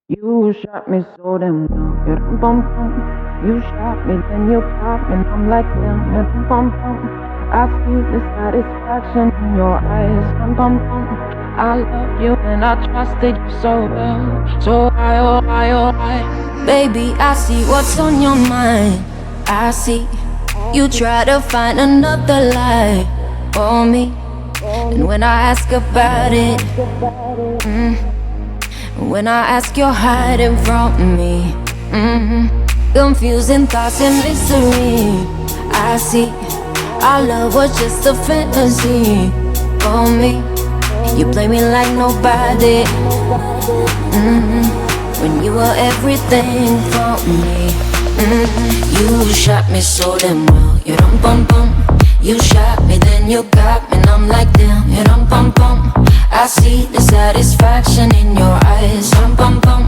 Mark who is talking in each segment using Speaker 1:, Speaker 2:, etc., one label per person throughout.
Speaker 1: You shot me so damn well. Yeah, bum bum. You shot me, then you popped, and I'm like damn. Yeah, bum bum. I see the satisfaction in your eyes. Bum bum bum. I love you and I trusted you so well. So why, oh why, oh why?
Speaker 2: Baby, I see what's on your mind. I see you try to find another lie for me. And when I ask about it, when I ask, you're hiding from me. Confusing thoughts and mystery. I see our love was just a fantasy for me. You play me like nobody. When you were everything for me. You shot me so damn well. You dum bum bum. You shot me, then you got me, and I'm like damn. You dum bum bum. I see the satisfaction in your eyes. Dum bum bum.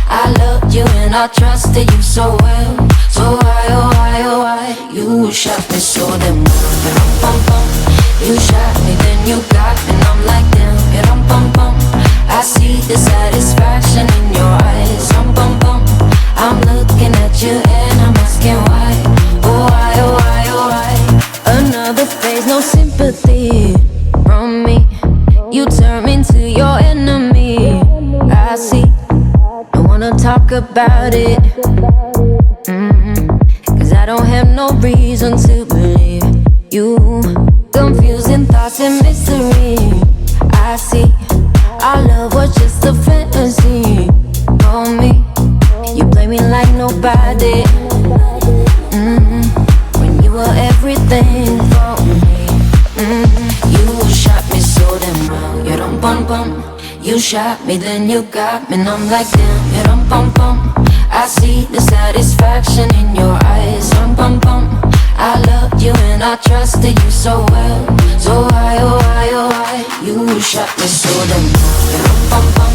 Speaker 2: I loved you and I trusted you so well. So why, oh why, oh why? You shot me so damn well. You dum bum bum. You shot me, then you got me, and I'm like damn. You dum bum bum. I see the satisfaction in your eyes. Dum bum bum. I'm looking at you and I'm asking why. Oh why, oh why, oh why? Another phase, no sympathy from me. You turn me into your enemy. I see, I wanna talk about it. Cause I don't have no reason to believe you. Confusing thoughts and mystery. I see, our love was just a fantasy for me. You play me like nobody. When you were everything for me. You shot me so damn well. You dum bum bum. You shot me, then you got me, and I'm like damn. You dum bum bum. I see the satisfaction in your eyes. Dum bum bum. I loved you and I trusted you so well. So why, oh why, oh why? You shot me so damn well. You dum bum bum.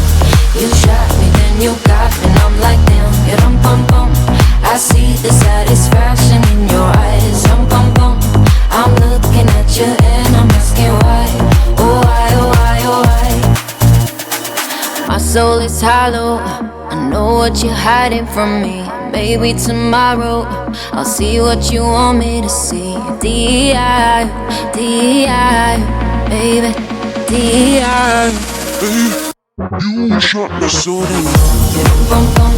Speaker 2: You shot me, then you got me, and I'm like damn. You dum bum bum. I see the satisfaction in your eyes. Dum bum bum. I'm looking at you and I'm asking why. Oh why, oh why, oh why? My soul is hollow. I know what you're hiding from me. Maybe tomorrow I'll see what you want me to see. D.I., D.I., baby, D.I.
Speaker 3: You shot me so damn
Speaker 2: You dum bum bum.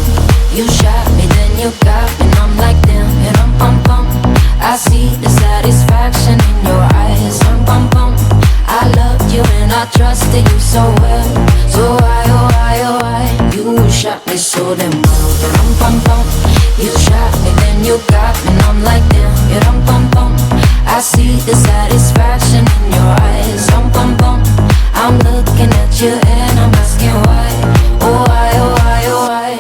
Speaker 2: You shot me, then you got me, and I'm like damn. You dum bum bum. I see the satisfaction in your eyes. Dum bum bum. I loved you and I trusted you so well. So why, oh why, oh why? You shot me so damn well. You dum bum bum. You shot me, then you got me, and I'm like damn. You dum bum bum. I see the satisfaction in your eyes. Dum bum bum. I'm looking at you and I'm asking why. Oh why, oh why, oh why?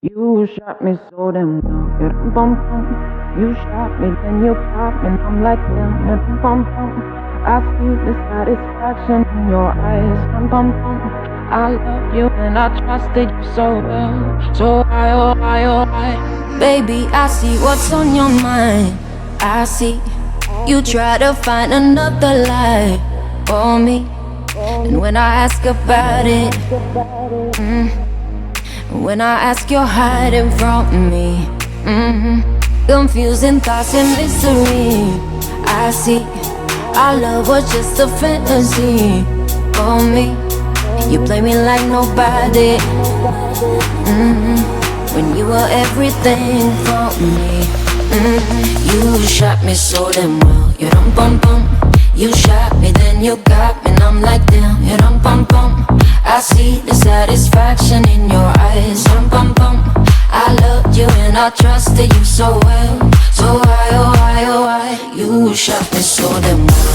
Speaker 1: You shot me so damn well. Yeah, bum bum. You shot me, then you popped, and I'm like damn. Yeah, bum bum. I see the satisfaction in your eyes. Bum bum bum. I love you and I trusted you so well. So why, oh why, oh why?
Speaker 2: Baby, I see what's on your mind. I see you try to find another lie for me. And when I ask about it, when I ask, you're hiding from me. Confusing thoughts and mystery. I see our love was just a fantasy for me. You play me like nobody. When you were everything for me. You shot me so damn well. You dum bum bum. You shot me, then you got me, and I'm like damn. You dum bum bum. I see the satisfaction in your eyes. Dum bum bum. I loved you and I trusted you so well. So why, oh why, oh why? You shot me so damn well.